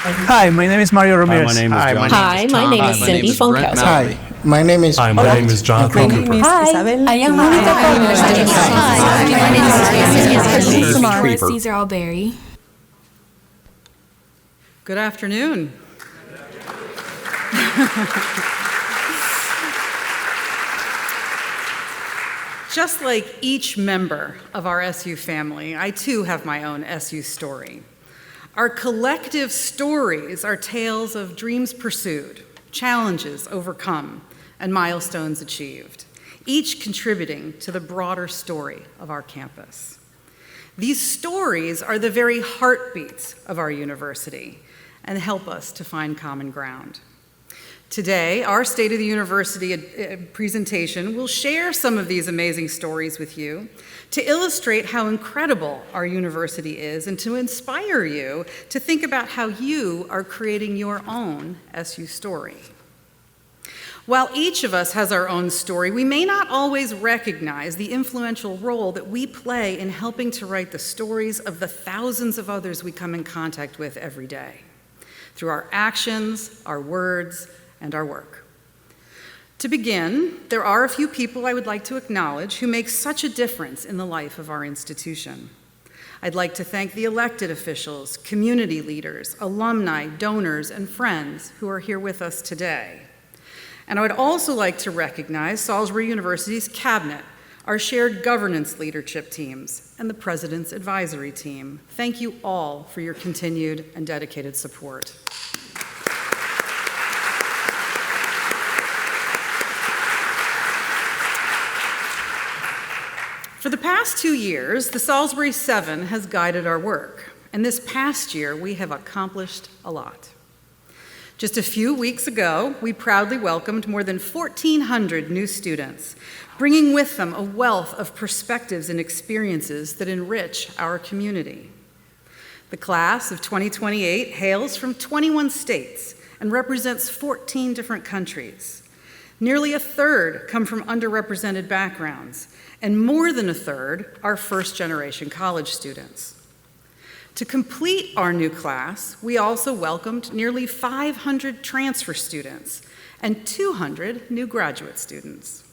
Hi, my name is Mario Ramirez. Hi, my name is Cindy Funkhouse. Hi, my name is. Hi, my name is Jonathan Cooper. Hi, I am Monica. Hi, my name is Samara. Caesar Alberry. Good afternoon. Just like each member of our SU family, I too have my own SU story. Our collective stories are tales of dreams pursued, challenges overcome, and milestones achieved, each contributing to the broader story of our campus. These stories are the very heartbeats of our university and help us to find common ground. Today, our State of the University presentation will share some of these amazing stories with you to illustrate how incredible our university is and to inspire you to think about how you are creating your own SU story. While each of us has our own story, we may not always recognize the influential role that we play in helping to write the stories of the thousands of others we come in contact with every day, through our actions, our words, and our work. To begin, there are a few people I would like to acknowledge who make such a difference in the life of our institution. I'd like to thank the elected officials, community leaders, alumni, donors, and friends who are here with us today. And I would also like to recognize Salisbury University's cabinet, our shared governance leadership teams, and the President's advisory team. Thank you all for your continued and dedicated support. For the past 2 years, the Salisbury 7 has guided our work, and this past year we have accomplished a lot. Just a few weeks ago, we proudly welcomed more than 1,400 new students, bringing with them a wealth of perspectives and experiences that enrich our community. The class of 2028 hails from 21 states and represents 14 different countries. Nearly a third come from underrepresented backgrounds, and more than a third are first-generation college students. To complete our new class, we also welcomed nearly 500 transfer students and 200 new graduate students.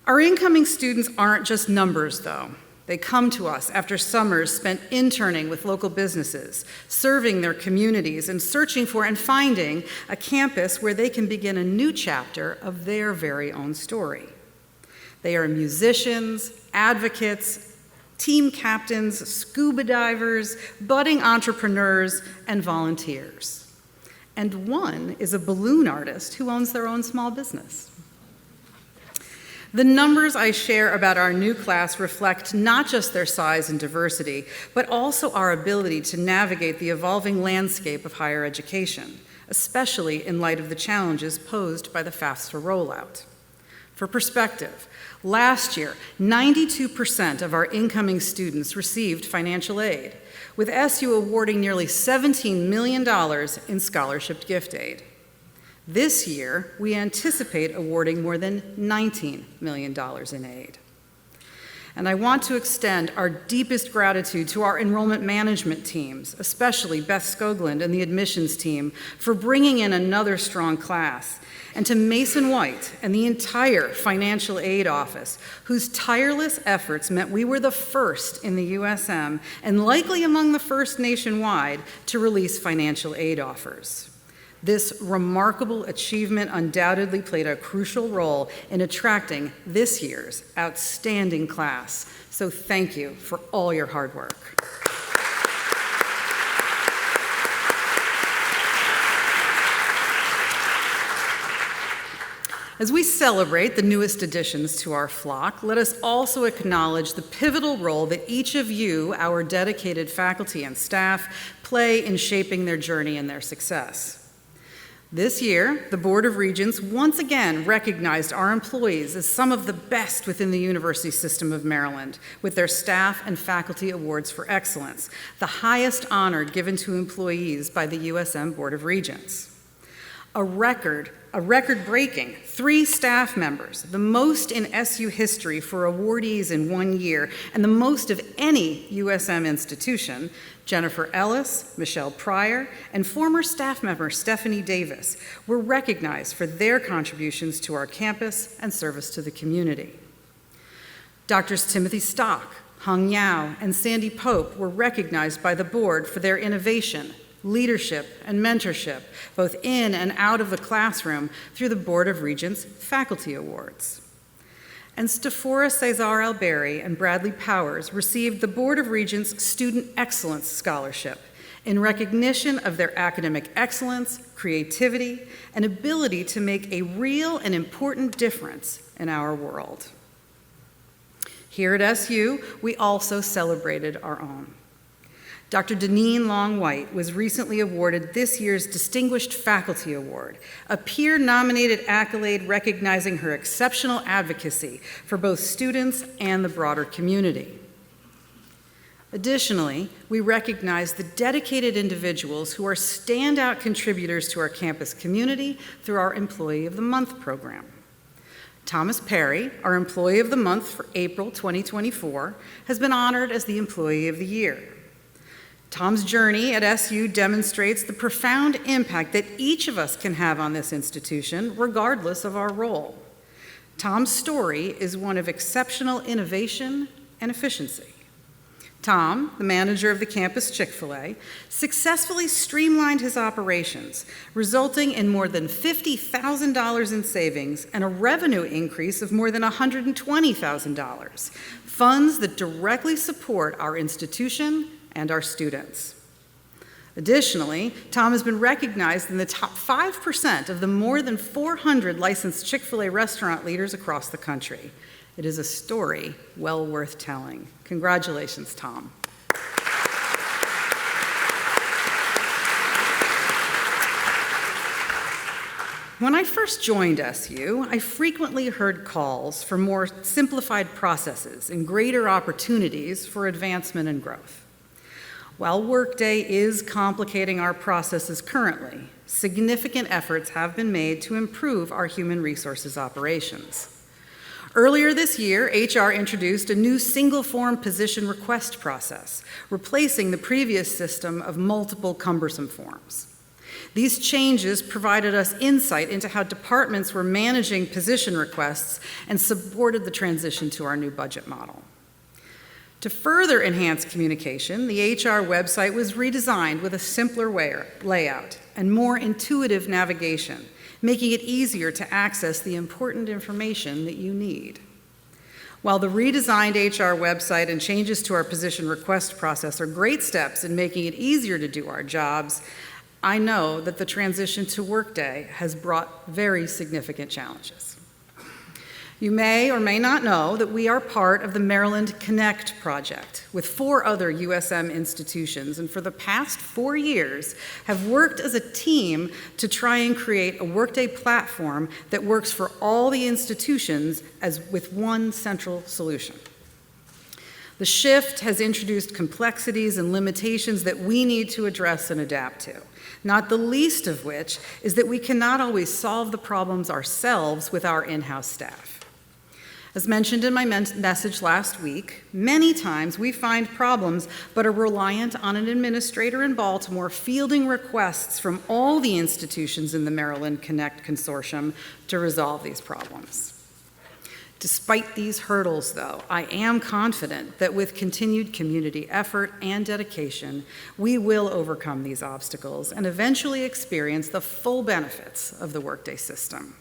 Our incoming students aren't just numbers, though. They come to us after summers spent interning with local businesses, serving their communities, and searching for and finding a campus where they can begin a new chapter of their very own story. They are musicians, advocates, team captains, scuba divers, budding entrepreneurs, and volunteers. And one is a balloon artist who owns their own small business. The numbers I share about our new class reflect not just their size and diversity, but also our ability to navigate the evolving landscape of higher education, especially in light of the challenges posed by the FAFSA rollout. For perspective, last year, 92% of our incoming students received financial aid, with SU awarding nearly $17 million in scholarship gift aid. This year, we anticipate awarding more than $19 million in aid. And I want to extend our deepest gratitude to our enrollment management teams, especially Beth Skoglund and the admissions team, for bringing in another strong class, and to Mason White and the entire financial aid office, whose tireless efforts meant we were the first in the USM, and likely among the first nationwide, to release financial aid offers. This remarkable achievement undoubtedly played a crucial role in attracting this year's outstanding class. So thank you for all your hard work. As we celebrate the newest additions to our flock, let us also acknowledge the pivotal role that each of you, our dedicated faculty and staff, play in shaping their journey and their success. This year, the Board of Regents once again recognized our employees as some of the best within the University System of Maryland, with their Staff and Faculty Awards for Excellence, the highest honor given to employees by the USM Board of Regents. a record-breaking 3 staff members, the most in SU history for awardees in 1 year, and the most of any USM institution, Jennifer Ellis, Michelle Pryor, and former staff member Stephanie Davis were recognized for their contributions to our campus and service to the community. Drs. Timothy Stock, Hung Yao, and Sandy Pope were recognized by the board for their innovation, leadership, and mentorship, both in and out of the classroom through the Board of Regents Faculty Awards. And Stephora Cesar Alberi and Bradley Powers received the Board of Regents Student Excellence Scholarship in recognition of their academic excellence, creativity, and ability to make a real and important difference in our world. Here at SU, we also celebrated our own. Dr. Deneen Long-White was recently awarded this year's Distinguished Faculty Award, a peer-nominated accolade recognizing her exceptional advocacy for both students and the broader community. Additionally, we recognize the dedicated individuals who are standout contributors to our campus community through our Employee of the Month program. Thomas Perry, our Employee of the Month for April 2024, has been honored as the Employee of the Year. Tom's journey at SU demonstrates the profound impact that each of us can have on this institution, regardless of our role. Tom's story is one of exceptional innovation and efficiency. Tom, the manager of the campus Chick-fil-A, successfully streamlined his operations, resulting in more than $50,000 in savings and a revenue increase of more than $120,000, funds that directly support our institution and our students. Additionally, Tom has been recognized in the top 5% of the more than 400 licensed Chick-fil-A restaurant leaders across the country. It is a story well worth telling. Congratulations, Tom. When I first joined SU, I frequently heard calls for more simplified processes and greater opportunities for advancement and growth. While Workday is complicating our processes currently, significant efforts have been made to improve our human resources operations. Earlier this year, HR introduced a new single-form position request process, replacing the previous system of multiple cumbersome forms. These changes provided us insight into how departments were managing position requests and supported the transition to our new budget model. To further enhance communication, the HR website was redesigned with a simpler layout and more intuitive navigation, making it easier to access the important information that you need. While the redesigned HR website and changes to our position request process are great steps in making it easier to do our jobs, I know that the transition to Workday has brought very significant challenges. You may or may not know that we are part of the Maryland Connect project with 4 other USM institutions, and for the past 4 years have worked as a team to try and create a Workday platform that works for all the institutions as with one central solution. The shift has introduced complexities and limitations that we need to address and adapt to, not the least of which is that we cannot always solve the problems ourselves with our in-house staff. As mentioned in my message last week, many times we find problems but are reliant on an administrator in Baltimore fielding requests from all the institutions in the Maryland Connect Consortium to resolve these problems. Despite these hurdles, though, I am confident that with continued community effort and dedication, we will overcome these obstacles and eventually experience the full benefits of the Workday system.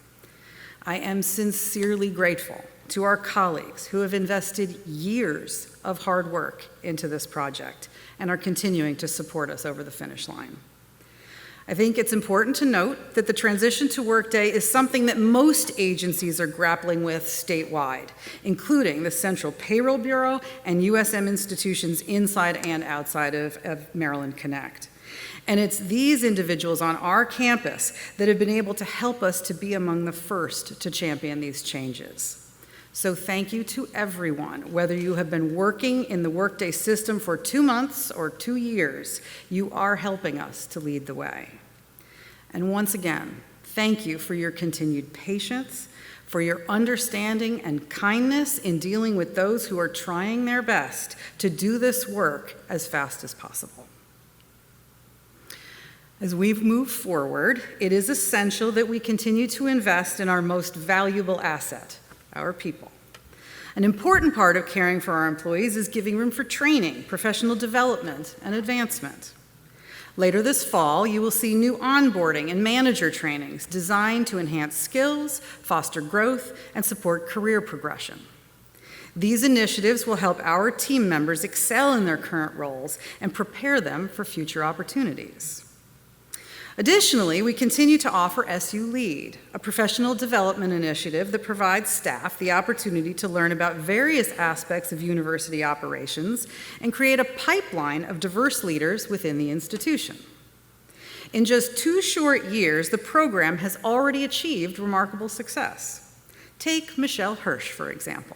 I am sincerely grateful to our colleagues who have invested years of hard work into this project and are continuing to support us over the finish line. I think it's important to note that the transition to Workday is something that most agencies are grappling with statewide, including the Central Payroll Bureau and USM institutions inside and outside of Maryland Connect. And it's these individuals on our campus that have been able to help us to be among the first to champion these changes. So thank you to everyone. Whether you have been working in the Workday system for 2 months or 2 years, you are helping us to lead the way. And once again, Thank you for your continued patience, for your understanding and kindness in dealing with those who are trying their best to do this work as fast as possible. As we move forward, it is essential that we continue to invest in our most valuable asset, our people. An important part of caring for our employees is giving room for training, professional development, and advancement. Later this fall, you will see new onboarding and manager trainings designed to enhance skills, foster growth, and support career progression. These initiatives will help our team members excel in their current roles and prepare them for future opportunities. Additionally, we continue to offer SU Lead, a professional development initiative that provides staff the opportunity to learn about various aspects of university operations and create a pipeline of diverse leaders within the institution. In just 2 short years, the program has already achieved remarkable success. Take Michelle Hirsch, for example.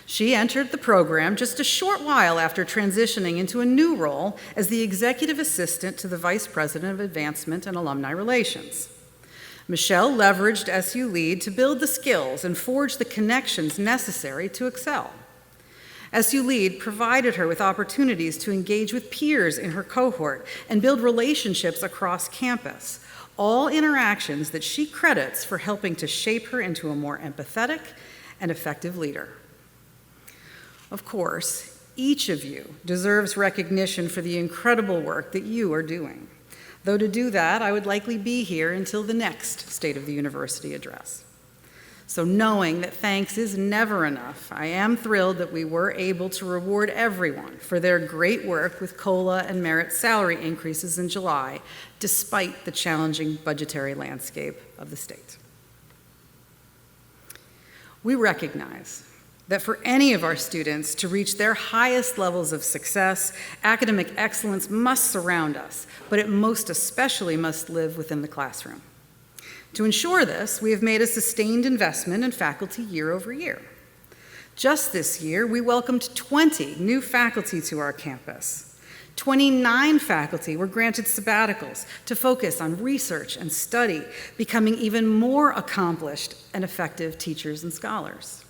She entered the program just a short while after transitioning into a new role as the executive assistant to the Vice President of Advancement and Alumni Relations. Michelle leveraged SU Lead to build the skills and forge the connections necessary to excel. SU Lead provided her with opportunities to engage with peers in her cohort and build relationships across campus, all interactions that she credits for helping to shape her into a more empathetic and effective leader. Of course, each of you deserves recognition for the incredible work that you are doing. Though to do that, I would likely be here until the next State of the University address. So knowing that thanks is never enough, I am thrilled that we were able to reward everyone for their great work with COLA and merit salary increases in July, despite the challenging budgetary landscape of the state. We recognize that for any of our students to reach their highest levels of success, academic excellence must surround us, but it most especially must live within the classroom. To ensure this, we have made a sustained investment in faculty year over year. Just this year, we welcomed 20 new faculty to our campus. 29 faculty were granted sabbaticals to focus on research and study, becoming even more accomplished and effective teachers and scholars.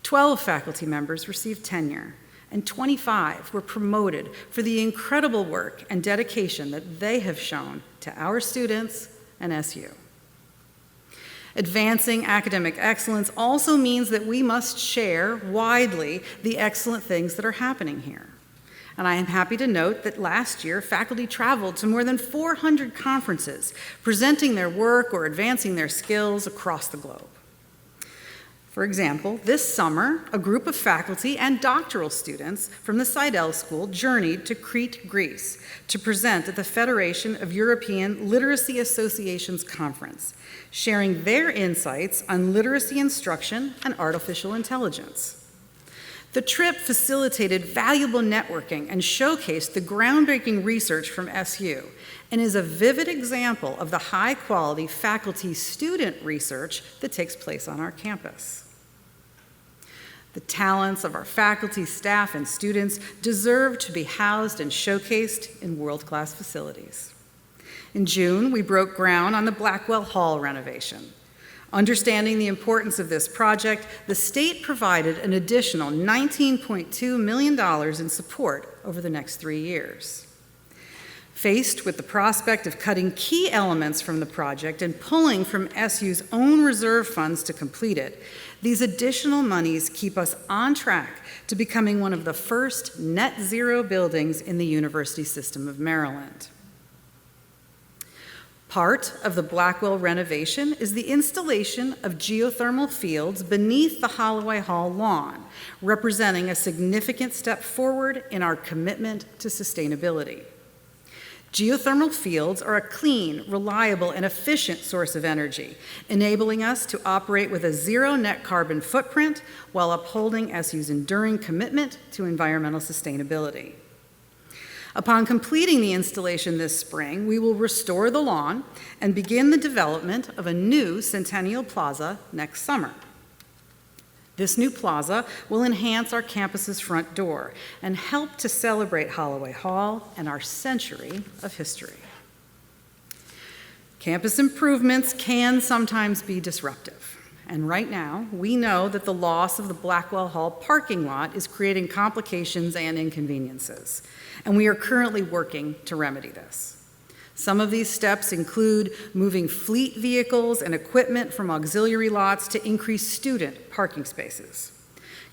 12 faculty members received tenure, and 25 were promoted for the incredible work and dedication that they have shown to our students and SU. Advancing academic excellence also means that we must share widely the excellent things that are happening here. And I am happy to note that last year, faculty traveled to more than 400 conferences, presenting their work or advancing their skills across the globe. For example, this summer, a group of faculty and doctoral students from the Seidel School journeyed to Crete, Greece, to present at the Federation of European Literacy Associations Conference, sharing their insights on literacy instruction and artificial intelligence. The trip facilitated valuable networking and showcased the groundbreaking research from SU and is a vivid example of the high-quality faculty-student research that takes place on our campus. The talents of our faculty, staff, and students deserve to be housed and showcased in world-class facilities. In June, we broke ground on the Blackwell Hall renovation. Understanding the importance of this project, the state provided an additional $19.2 million in support over the next 3 years. Faced with the prospect of cutting key elements from the project and pulling from SU's own reserve funds to complete it, these additional monies keep us on track to becoming one of the first net zero buildings in the University System of Maryland. Part of the Blackwell renovation is the installation of geothermal fields beneath the Holloway Hall lawn, representing a significant step forward in our commitment to sustainability. Geothermal fields are a clean, reliable, and efficient source of energy, enabling us to operate with a zero net carbon footprint while upholding SU's enduring commitment to environmental sustainability. Upon completing the installation this spring, we will restore the lawn and begin the development of a new Centennial Plaza next summer. This new plaza will enhance our campus's front door and help to celebrate Holloway Hall and our century of history. Campus improvements can sometimes be disruptive. And right now, we know that the loss of the Blackwell Hall parking lot is creating complications and inconveniences. And we are currently working to remedy this. Some of these steps include moving fleet vehicles and equipment from auxiliary lots to increase student parking spaces,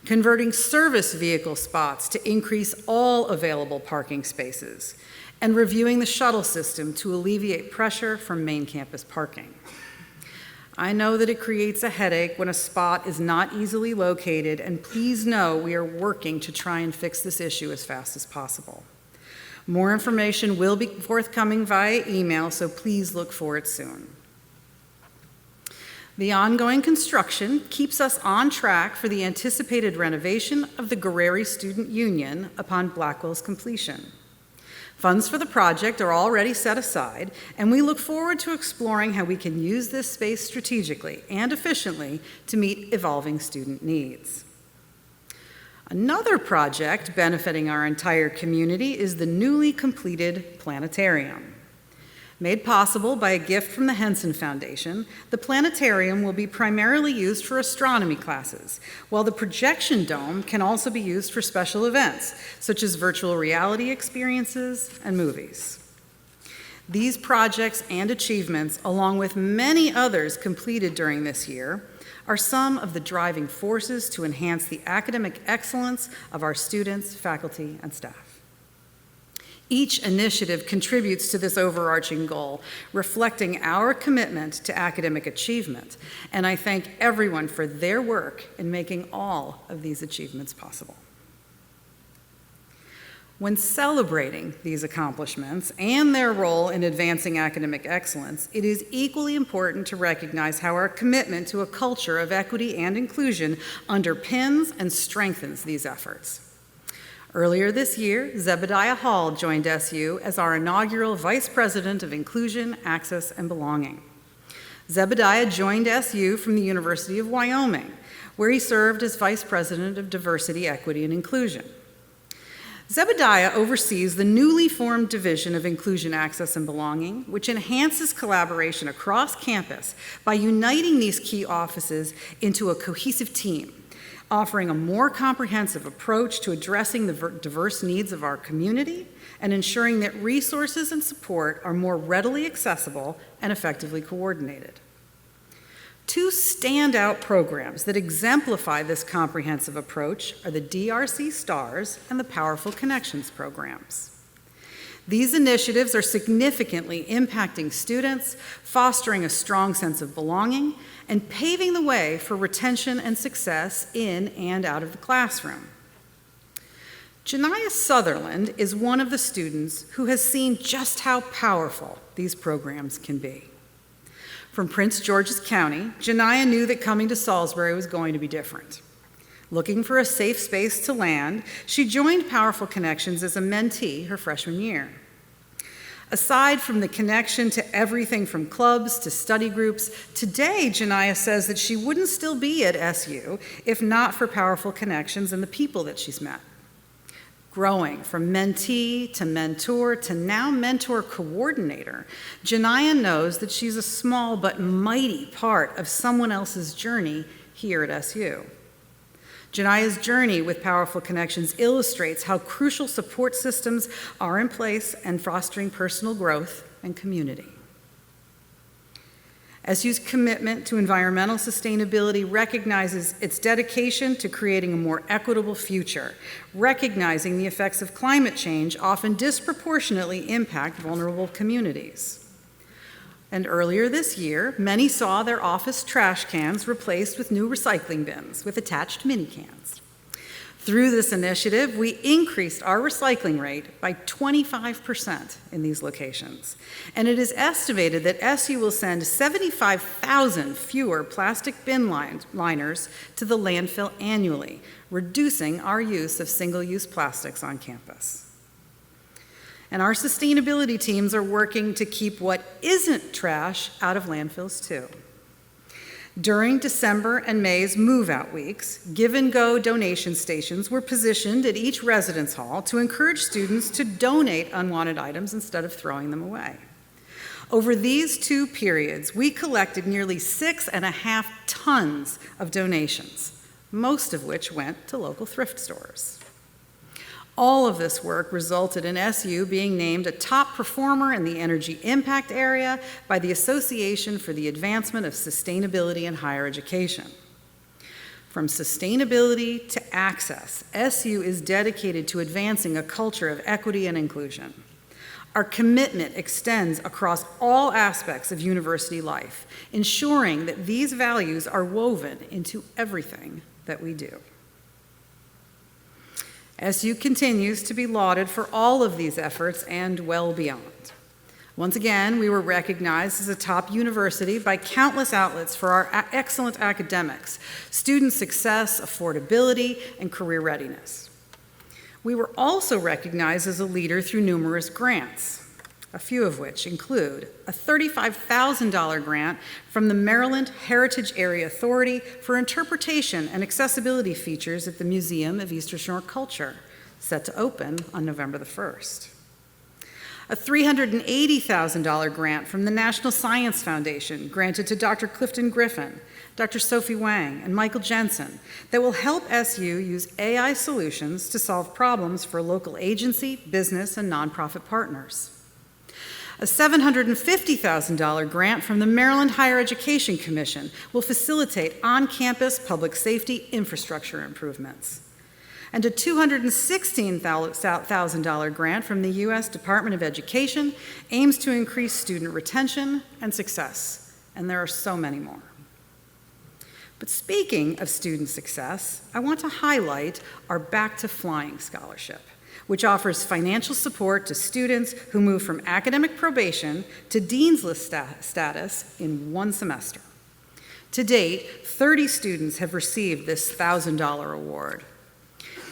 converting service vehicle spots to increase all available parking spaces, and reviewing the shuttle system to alleviate pressure from main campus parking. I know that it creates a headache when a spot is not easily located, and please know we are working to try and fix this issue as fast as possible. More information will be forthcoming via email, so please look for it soon. The ongoing construction keeps us on track for the anticipated renovation of the Guerreri Student Union upon Blackwell's completion. Funds for the project are already set aside, and we look forward to exploring how we can use this space strategically and efficiently to meet evolving student needs. Another project benefiting our entire community is the newly completed planetarium. Made possible by a gift from the Henson Foundation, the planetarium will be primarily used for astronomy classes, while the projection dome can also be used for special events, such as virtual reality experiences and movies. These projects and achievements, along with many others completed during this year, are some of the driving forces to enhance the academic excellence of our students, faculty, and staff. Each initiative contributes to this overarching goal, reflecting our commitment to academic achievement, and I thank everyone for their work in making all of these achievements possible. When celebrating these accomplishments and their role in advancing academic excellence, it is equally important to recognize how our commitment to a culture of equity and inclusion underpins and strengthens these efforts. Earlier this year, Zebediah Hall joined SU as our inaugural Vice President of Inclusion, Access, and Belonging. Zebediah joined SU from the University of Wyoming, where he served as Vice President of Diversity, Equity, and Inclusion. Zebediah oversees the newly formed Division of Inclusion, Access, and Belonging, which enhances collaboration across campus by uniting these key offices into a cohesive team, offering a more comprehensive approach to addressing the diverse needs of our community and ensuring that resources and support are more readily accessible and effectively coordinated. Two standout programs that exemplify this comprehensive approach are the DRC STARS and the Powerful Connections programs. These initiatives are significantly impacting students, fostering a strong sense of belonging, and paving the way for retention and success in and out of the classroom. Janiah Sutherland is one of the students who has seen just how powerful these programs can be. From Prince George's County, Janiah knew that coming to Salisbury was going to be different. Looking for a safe space to land, she joined Powerful Connections as a mentee her freshman year. Aside from the connection to everything from clubs to study groups, today Janiah says that she wouldn't still be at SU if not for Powerful Connections and the people that she's met. Growing from mentee to mentor to now mentor coordinator, Janiah knows that she's a small but mighty part of someone else's journey here at SU. Janiah's journey with Powerful Connections illustrates how crucial support systems are in place and fostering personal growth and community. SU's commitment to environmental sustainability recognizes its dedication to creating a more equitable future, recognizing the effects of climate change often disproportionately impact vulnerable communities. And earlier this year, many saw their office trash cans replaced with new recycling bins with attached mini cans. Through this initiative, we increased our recycling rate by 25% in these locations. And it is estimated that SU will send 75,000 fewer plastic bin liners to the landfill annually, reducing our use of single-use plastics on campus. And our sustainability teams are working to keep what isn't trash out of landfills too. During December and May's move-out weeks, give-and-go donation stations were positioned at each residence hall to encourage students to donate unwanted items instead of throwing them away. Over these 2 periods, we collected nearly 6.5 tons of donations, most of which went to local thrift stores. All of this work resulted in SU being named a top performer in the energy impact area by the Association for the Advancement of Sustainability in Higher Education. From sustainability to access, SU is dedicated to advancing a culture of equity and inclusion. Our commitment extends across all aspects of university life, ensuring that these values are woven into everything that we do. SU continues to be lauded for all of these efforts and well beyond. Once again, we were recognized as a top university by countless outlets for our excellent academics, student success, affordability, and career readiness. We were also recognized as a leader through numerous grants, a few of which include a $35,000 grant from the Maryland Heritage Area Authority for interpretation and accessibility features at the Museum of Eastern Shore Culture, set to open on November the 1st. A $380,000 grant from the National Science Foundation granted to Dr. Clifton Griffin, Dr. Sophie Wang, and Michael Jensen that will help SU use AI solutions to solve problems for local agency, business, and nonprofit partners. A $750,000 grant from the Maryland Higher Education Commission will facilitate on-campus public safety infrastructure improvements. And a $216,000 grant from the U.S. Department of Education aims to increase student retention and success, and there are so many more. But speaking of student success, I want to highlight our Back to Flying Scholarship, which offers financial support to students who move from academic probation to Dean's List status in 1 semester. To date, 30 students have received this $1,000 award.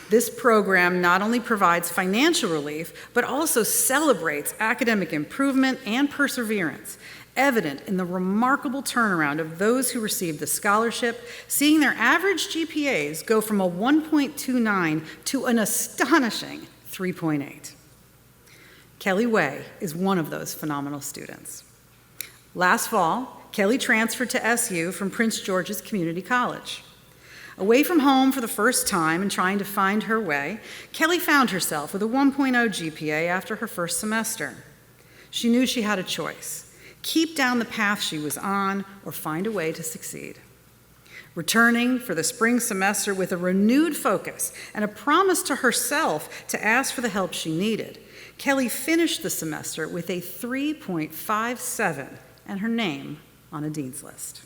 This program not only provides financial relief, but also celebrates academic improvement and perseverance, evident in the remarkable turnaround of those who received the scholarship, seeing their average GPAs go from a 1.29 to an astonishing 3.8. Kelly Way is one of those phenomenal students. Last fall, Kelly transferred to SU from Prince George's Community College. Away from home for the first time and trying to find her way, Kelly found herself with a 1.0 GPA after her first semester. She knew she had a choice: keep down the path she was on or find a way to succeed. Returning for the spring semester with a renewed focus and a promise to herself to ask for the help she needed, Kelly finished the semester with a 3.57 and her name on a Dean's List.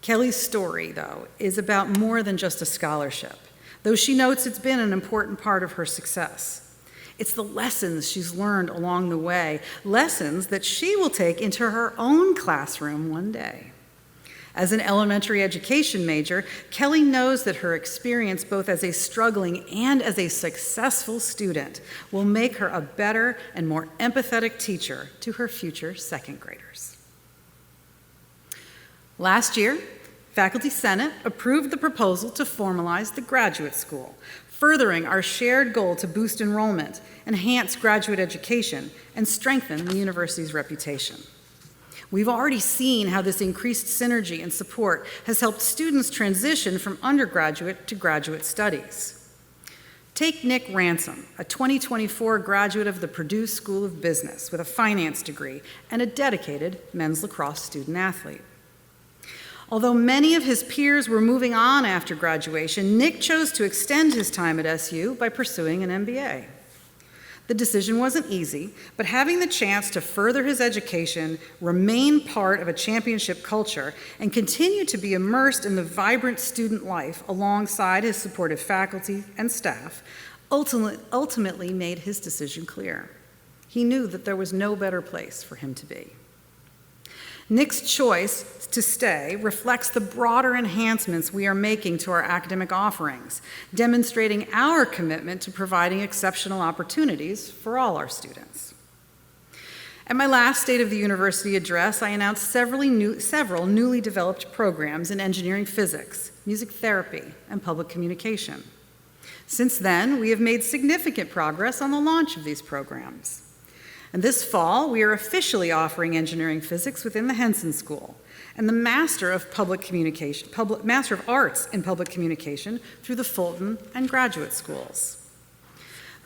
Kelly's story, though, is about more than just a scholarship, though she notes it's been an important part of her success. It's the lessons she's learned along the way, lessons that she will take into her own classroom one day. As an elementary education major, Kelly knows that her experience both as a struggling and as a successful student will make her a better and more empathetic teacher to her future second graders. Last year, Faculty Senate approved the proposal to formalize the graduate school, furthering our shared goal to boost enrollment, enhance graduate education, and strengthen the university's reputation. We've already seen how this increased synergy and support has helped students transition from undergraduate to graduate studies. Take Nick Ransom, a 2024 graduate of the Purdue School of Business with a finance degree and a dedicated men's lacrosse student athlete. Although many of his peers were moving on after graduation, Nick chose to extend his time at SU by pursuing an MBA. The decision wasn't easy, but having the chance to further his education, remain part of a championship culture, and continue to be immersed in the vibrant student life alongside his supportive faculty and staff ultimately made his decision clear. He knew that there was no better place for him to be. Nick's choice to stay reflects the broader enhancements we are making to our academic offerings, demonstrating our commitment to providing exceptional opportunities for all our students. At my last State of the University address, I announced several newly developed programs in engineering physics, music therapy, and public communication. Since then, we have made significant progress on the launch of these programs. And this fall, we are officially offering engineering physics within the Henson School and the Master of Arts in Public Communication through the Fulton and graduate schools.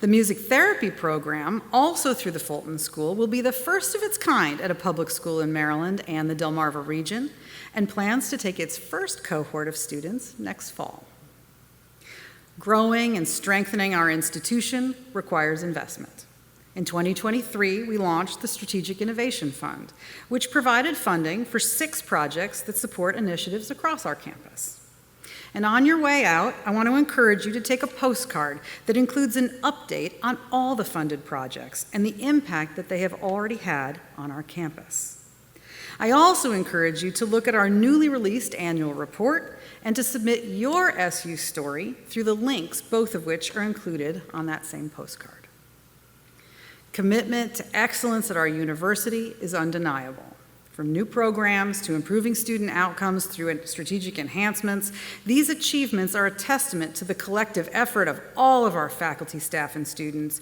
The music therapy program, also through the Fulton School, will be the first of its kind at a public school in Maryland and the Delmarva region, and plans to take its first cohort of students next fall. Growing and strengthening our institution requires investment. In 2023, we launched the Strategic Innovation Fund, which provided funding for 6 projects that support initiatives across our campus. And on your way out, I want to encourage you to take a postcard that includes an update on all the funded projects and the impact that they have already had on our campus. I also encourage you to look at our newly released annual report and to submit your SU story through the links, both of which are included on that same postcard. Commitment to excellence at our university is undeniable. From new programs to improving student outcomes through strategic enhancements, these achievements are a testament to the collective effort of all of our faculty, staff, and students,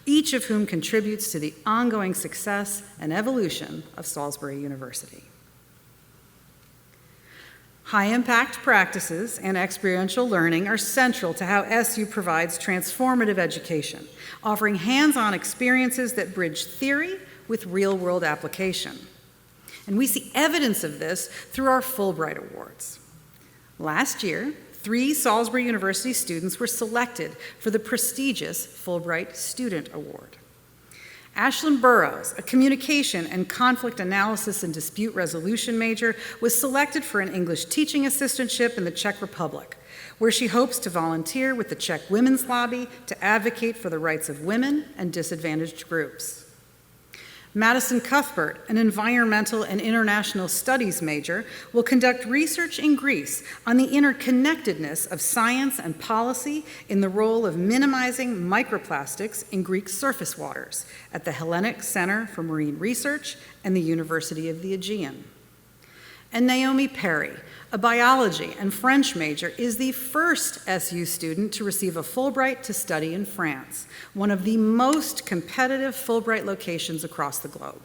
each of whom contributes to the ongoing success and evolution of Salisbury University. High-impact practices and experiential learning are central to how SU provides transformative education, offering hands-on experiences that bridge theory with real-world application. And we see evidence of this through our Fulbright Awards. Last year, 3 Salisbury University students were selected for the prestigious Fulbright Student Award. Ashlyn Burrows, a communication and conflict analysis and dispute resolution major, was selected for an English teaching assistantship in the Czech Republic, where she hopes to volunteer with the Czech Women's Lobby to advocate for the rights of women and disadvantaged groups. Madison Cuthbert, an environmental and international studies major, will conduct research in Greece on the interconnectedness of science and policy in the role of minimizing microplastics in Greek surface waters at the Hellenic Center for Marine Research and the University of the Aegean. And Naomi Perry, a biology and French major, is the first SU student to receive a Fulbright to study in France, one of the most competitive Fulbright locations across the globe.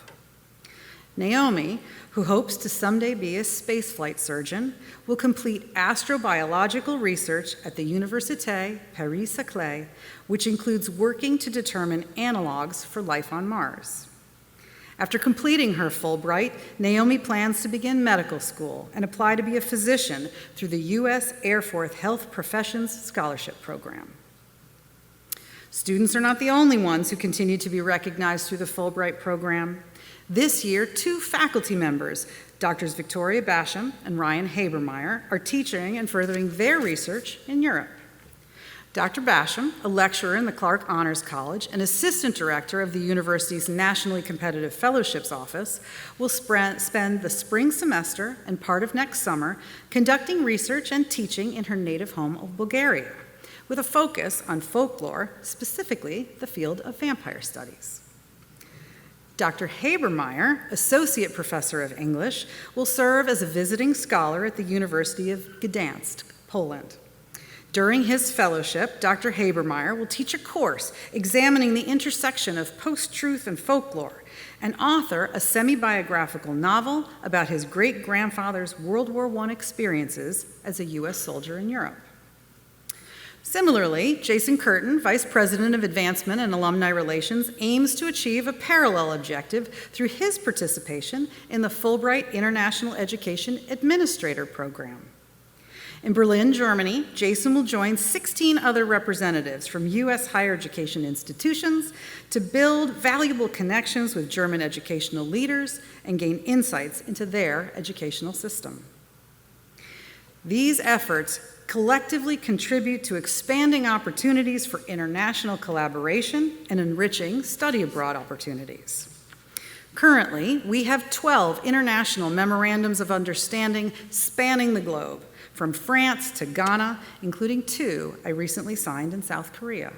Naomi, who hopes to someday be a spaceflight surgeon, will complete astrobiological research at the Université Paris-Saclay, which includes working to determine analogs for life on Mars. After completing her Fulbright, Naomi plans to begin medical school and apply to be a physician through the U.S. Air Force Health Professions Scholarship Program. Students are not the only ones who continue to be recognized through the Fulbright program. This year, 2 faculty members, Drs. Victoria Basham and Ryan Habermeyer, are teaching and furthering their research in Europe. Dr. Basham, a lecturer in the Clark Honors College and assistant director of the university's Nationally Competitive Fellowships Office, will spend the spring semester and part of next summer conducting research and teaching in her native home of Bulgaria, with a focus on folklore, specifically the field of vampire studies. Dr. Habermeyer, associate professor of English, will serve as a visiting scholar at the University of Gdansk, Poland. During his fellowship, Dr. Habermeyer will teach a course examining the intersection of post-truth and folklore and author a semi-biographical novel about his great-grandfather's World War I experiences as a U.S. soldier in Europe. Similarly, Jason Curtin, Vice President of Advancement and Alumni Relations, aims to achieve a parallel objective through his participation in the Fulbright International Education Administrator Program. In Berlin, Germany, Jason will join 16 other representatives from U.S. higher education institutions to build valuable connections with German educational leaders and gain insights into their educational system. These efforts collectively contribute to expanding opportunities for international collaboration and enriching study abroad opportunities. Currently, we have 12 international memorandums of understanding spanning the globe, from France to Ghana, including 2 I recently signed in South Korea.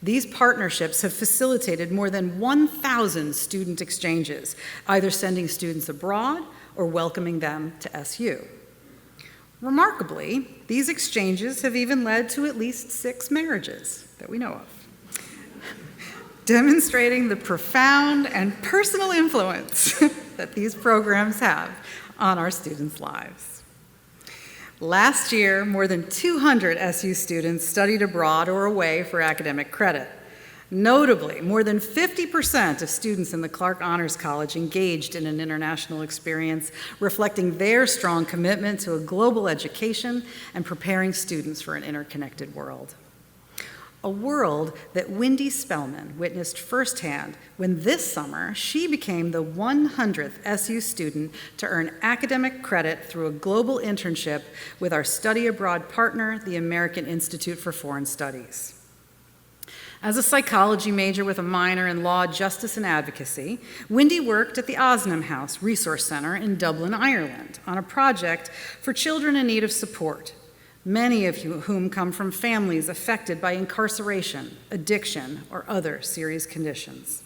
These partnerships have facilitated more than 1,000 student exchanges, either sending students abroad or welcoming them to SU. Remarkably, these exchanges have even led to at least 6 marriages that we know of. demonstrating the profound and personal influence that these programs have on our students' lives. Last year, more than 200 SU students studied abroad or away for academic credit. Notably, more than 50% of students in the Clark Honors College engaged in an international experience, reflecting their strong commitment to a global education and preparing students for an interconnected world. A world that Wendy Spellman witnessed firsthand when this summer she became the 100th SU student to earn academic credit through a global internship with our study abroad partner, the American Institute for Foreign Studies. As a psychology major with a minor in law, justice, and advocacy, Wendy worked at the Osnam House Resource Center in Dublin, Ireland, on a project for children in need of support, many of whom come from families affected by incarceration, addiction, or other serious conditions.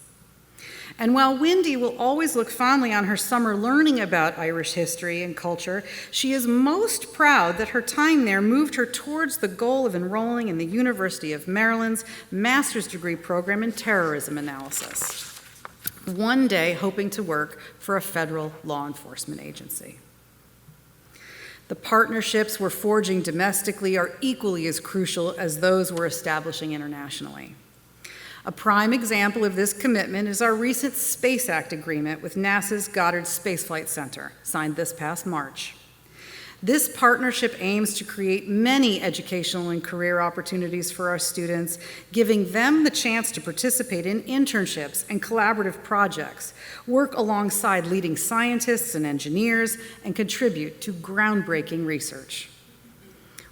And while Wendy will always look fondly on her summer learning about Irish history and culture, she is most proud that her time there moved her towards the goal of enrolling in the University of Maryland's master's degree program in terrorism analysis, one day hoping to work for a federal law enforcement agency. The partnerships we're forging domestically are equally as crucial as those we're establishing internationally. A prime example of this commitment is our recent Space Act agreement with NASA's Goddard Space Flight Center, signed this past March. This partnership aims to create many educational and career opportunities for our students, giving them the chance to participate in internships and collaborative projects, work alongside leading scientists and engineers, and contribute to groundbreaking research.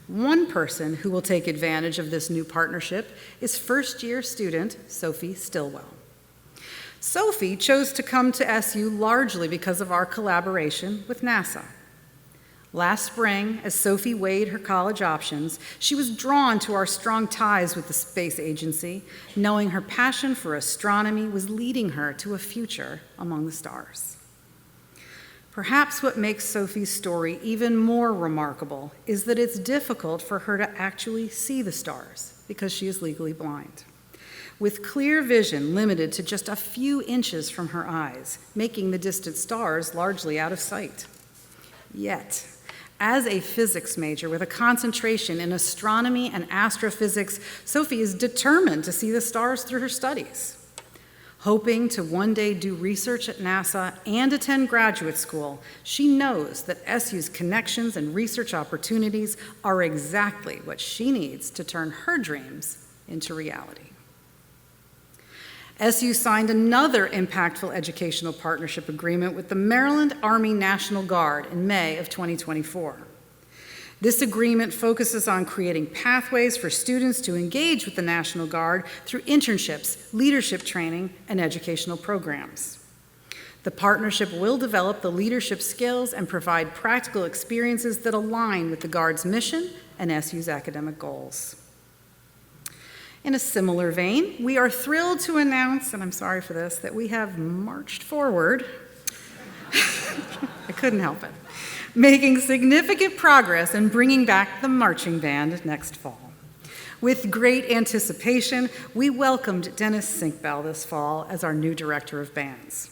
One person who will take advantage of this new partnership is first-year student Sophie Stillwell. Sophie chose to come to SU largely because of our collaboration with NASA. Last spring, as Sophie weighed her college options, she was drawn to our strong ties with the space agency, knowing her passion for astronomy was leading her to a future among the stars. Perhaps what makes Sophie's story even more remarkable is that it's difficult for her to actually see the stars because she is legally blind, with clear vision limited to just a few inches from her eyes, making the distant stars largely out of sight. Yet, as a physics major with a concentration in astronomy and astrophysics, Sophie is determined to see the stars through her studies. Hoping to one day do research at NASA and attend graduate school, she knows that SU's connections and research opportunities are exactly what she needs to turn her dreams into reality. SU signed another impactful educational partnership agreement with the Maryland Army National Guard in May of 2024. This agreement focuses on creating pathways for students to engage with the National Guard through internships, leadership training, and educational programs. The partnership will develop the leadership skills and provide practical experiences that align with the Guard's mission and SU's academic goals. In a similar vein, we are thrilled to announce, and I'm sorry for this, that we have marched forward. I couldn't help it. Making significant progress in bringing back the marching band next fall. With great anticipation, we welcomed Dennis Sinkbell this fall as our new director of bands.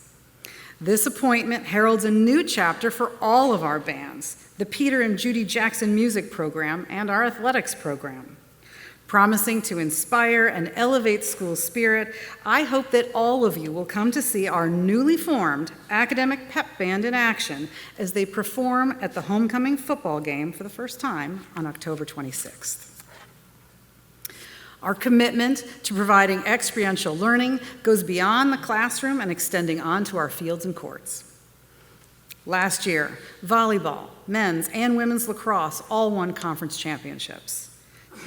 This appointment heralds a new chapter for all of our bands, the Peter and Judy Jackson Music Program and our athletics program. Promising to inspire and elevate school spirit, I hope that all of you will come to see our newly formed academic pep band in action as they perform at the homecoming football game for the first time on October 26th. Our commitment to providing experiential learning goes beyond the classroom and extending onto our fields and courts. Last year, volleyball, men's and women's lacrosse all won conference championships.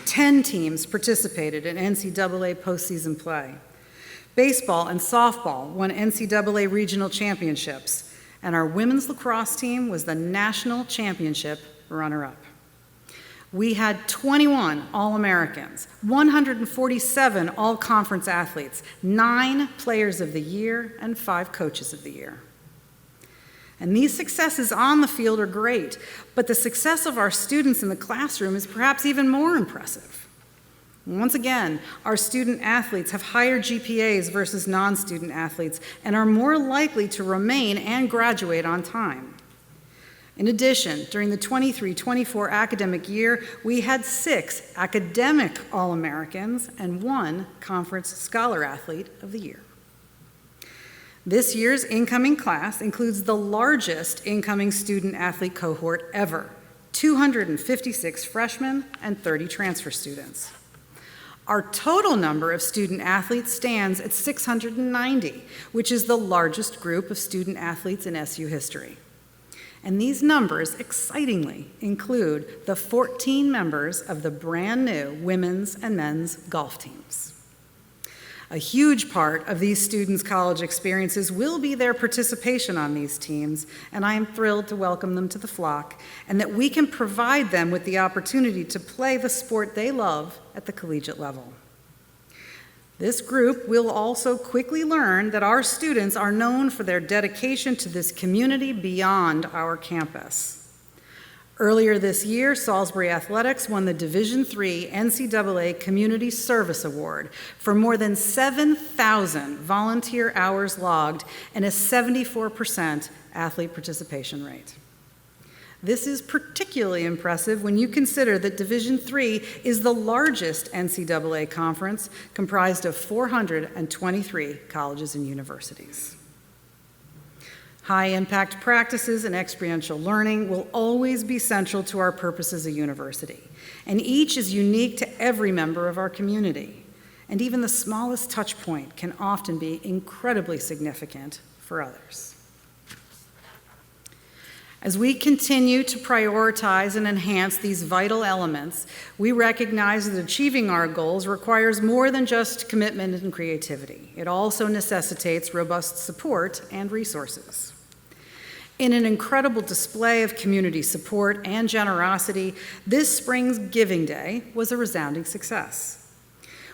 10 teams participated in NCAA postseason play. Baseball and softball won NCAA regional championships, and our women's lacrosse team was the national championship runner-up. We had 21 All-Americans, 147 All-Conference athletes, 9 Players of the Year, and 5 Coaches of the Year. And these successes on the field are great, but the success of our students in the classroom is perhaps even more impressive. Once again, our student athletes have higher GPAs versus non-student athletes and are more likely to remain and graduate on time. In addition, during the 23-24 academic year, we had 6 academic All-Americans and 1 Conference Scholar Athlete of the Year. This year's incoming class includes the largest incoming student athlete cohort ever, 256 freshmen and 30 transfer students. Our total number of student athletes stands at 690, which is the largest group of student athletes in SU history. And these numbers, excitingly, include the 14 members of the brand new women's and men's golf teams. A huge part of these students' college experiences will be their participation on these teams, and I am thrilled to welcome them to the flock and that we can provide them with the opportunity to play the sport they love at the collegiate level. This group will also quickly learn that our students are known for their dedication to this community beyond our campus. Earlier this year, Salisbury Athletics won the Division III NCAA Community Service Award for more than 7,000 volunteer hours logged and a 74% athlete participation rate. This is particularly impressive when you consider that Division III is the largest NCAA conference, comprised of 423 colleges and universities. High-impact practices and experiential learning will always be central to our purpose as a university, and each is unique to every member of our community. And even the smallest touch point can often be incredibly significant for others. As we continue to prioritize and enhance these vital elements, we recognize that achieving our goals requires more than just commitment and creativity. It also necessitates robust support and resources. In an incredible display of community support and generosity, this spring's Giving Day was a resounding success.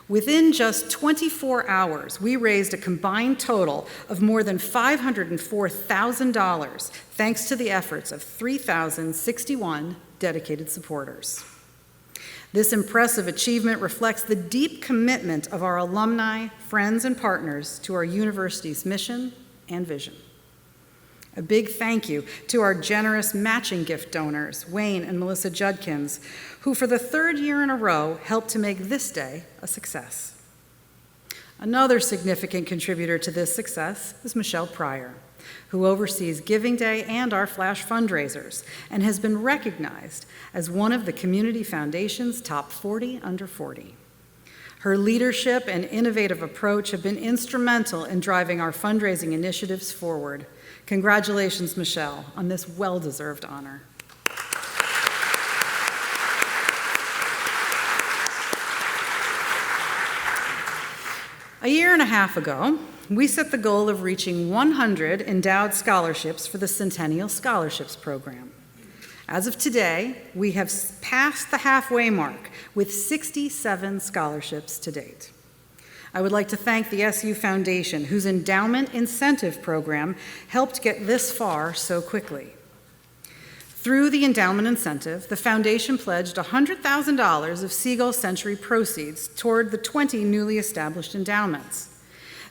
Within just 24 hours, we raised a combined total of more than $504,000 thanks to the efforts of 3,061 dedicated supporters. This impressive achievement reflects the deep commitment of our alumni, friends, and partners to our university's mission and vision. A big thank you to our generous matching gift donors, Wayne and Melissa Judkins, who for the 3rd year in a row helped to make this day a success. Another significant contributor to this success is Michelle Pryor, who oversees Giving Day and our Flash fundraisers and has been recognized as one of the Community Foundation's top 40 under 40. Her leadership and innovative approach have been instrumental in driving our fundraising initiatives forward. Congratulations, Michelle, on this well-deserved honor. A year and a half ago, we set the goal of reaching 100 endowed scholarships for the Centennial Scholarships Program. As of today, we have passed the halfway mark with 67 scholarships to date. I would like to thank the SU Foundation, whose endowment incentive program helped get this far so quickly. Through the endowment incentive, the foundation pledged $100,000 of Seagull Century proceeds toward the 20 newly established endowments.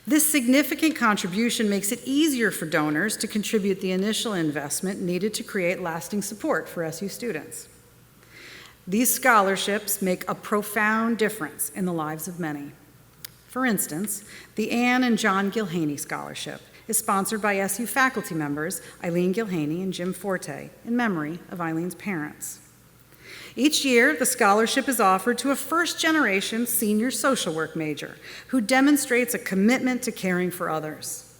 This significant contribution makes it easier for donors to contribute the initial investment needed to create lasting support for SU students. These scholarships make a profound difference in the lives of many. For instance, the Anne and John Gilhaney Scholarship is sponsored by SU faculty members Eileen Gilhaney and Jim Forte in memory of Eileen's parents. Each year, the scholarship is offered to a first-generation senior social work major who demonstrates a commitment to caring for others.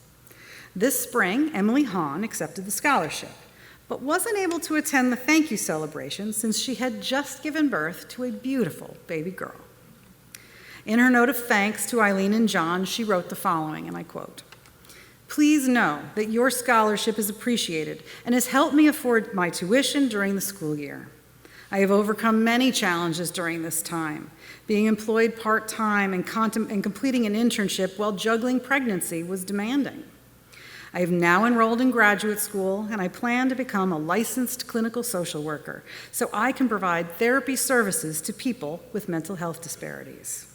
This spring, Emily Hahn accepted the scholarship, but wasn't able to attend the thank you celebration since she had just given birth to a beautiful baby girl. In her note of thanks to Eileen and John, she wrote the following, and I quote, "Please know that your scholarship is appreciated and has helped me afford my tuition during the school year. I have overcome many challenges during this time. Being employed part-time and completing an internship while juggling pregnancy was demanding. I have now enrolled in graduate school, and I plan to become a licensed clinical social worker so I can provide therapy services to people with mental health disparities.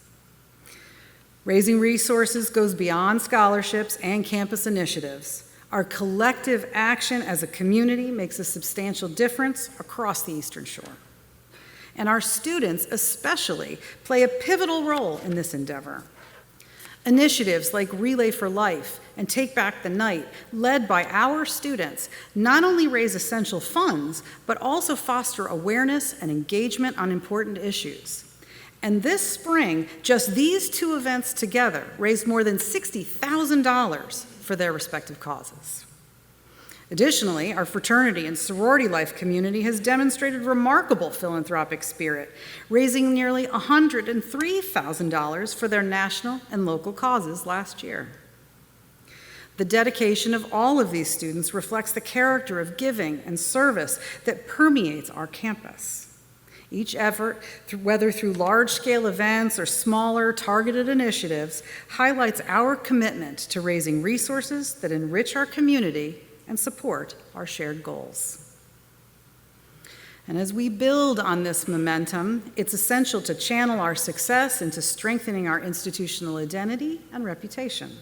Raising resources goes beyond scholarships and campus initiatives. Our collective action as a community makes a substantial difference across the Eastern Shore. And our students especially play a pivotal role in this endeavor. Initiatives like Relay for Life and Take Back the Night, led by our students, not only raise essential funds, but also foster awareness and engagement on important issues. And this spring, just these two events together raised more than $60,000 for their respective causes. Additionally, our fraternity and sorority life community has demonstrated remarkable philanthropic spirit, raising nearly $103,000 for their national and local causes last year. The dedication of all of these students reflects the character of giving and service that permeates our campus. Each effort, whether through large-scale events or smaller, targeted initiatives, highlights our commitment to raising resources that enrich our community and support our shared goals. And as we build on this momentum, it's essential to channel our success into strengthening our institutional identity and reputation.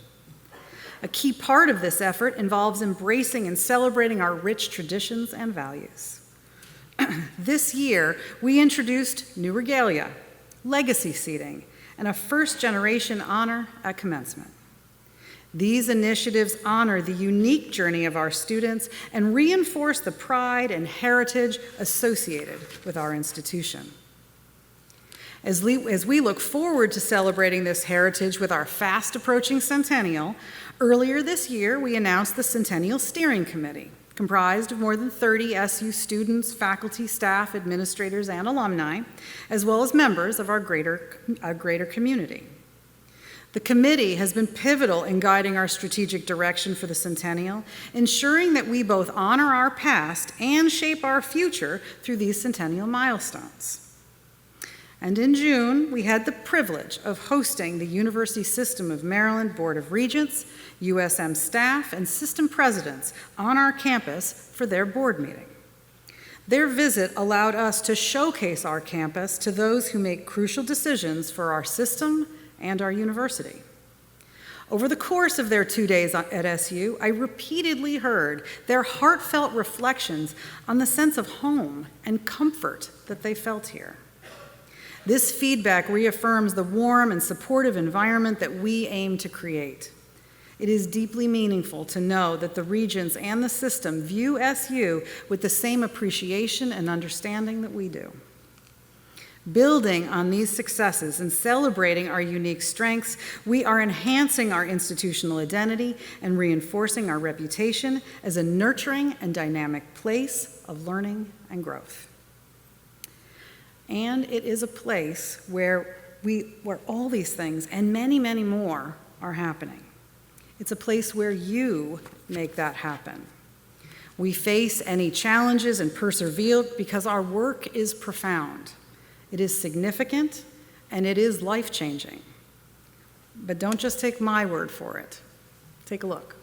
A key part of this effort involves embracing and celebrating our rich traditions and values. This year, we introduced new regalia, legacy seating, and a first-generation honor at commencement. These initiatives honor the unique journey of our students and reinforce the pride and heritage associated with our institution. As we look forward to celebrating this heritage with our fast-approaching centennial, earlier this year we announced the Centennial Steering Committee, comprised of more than 30 SU students, faculty, staff, administrators, and alumni, as well as members of our greater community. The committee has been pivotal in guiding our strategic direction for the centennial, ensuring that we both honor our past and shape our future through these centennial milestones. And in June, we had the privilege of hosting the University System of Maryland Board of Regents, USM staff, and system presidents on our campus for their board meeting. Their visit allowed us to showcase our campus to those who make crucial decisions for our system and our university. Over the course of their 2 days at SU, I repeatedly heard their heartfelt reflections on the sense of home and comfort that they felt here. This feedback reaffirms the warm and supportive environment that we aim to create. It is deeply meaningful to know that the Regents and the system view SU with the same appreciation and understanding that we do. Building on these successes and celebrating our unique strengths, we are enhancing our institutional identity and reinforcing our reputation as a nurturing and dynamic place of learning and growth. And it is a place where all these things and many, many more are happening. It's a place where you make that happen. We face any challenges and persevere because our work is profound. It is significant, and it is life-changing. But don't just take my word for it. Take a look.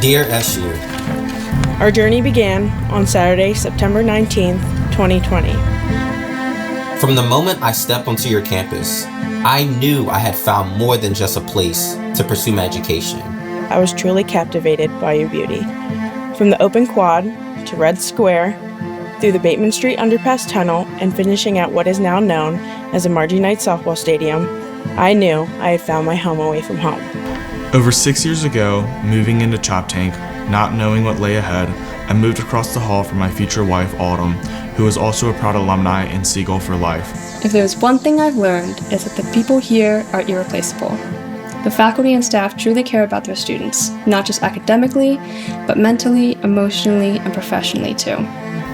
Dear SU, our journey began on Saturday, September 19th, 2020. From the moment I stepped onto your campus, I knew I had found more than just a place to pursue my education. I was truly captivated by your beauty. From the open quad to Red Square, through the Bateman Street underpass tunnel, and finishing at what is now known as the Margie Knight Softball Stadium, I knew I had found my home away from home. Over 6 years ago, moving into Chop Tank, not knowing what lay ahead, I moved across the hall from my future wife, Autumn, who is also a proud alumni in Seagull for Life. If there's one thing I've learned, is that the people here are irreplaceable. The faculty and staff truly care about their students, not just academically, but mentally, emotionally, and professionally too.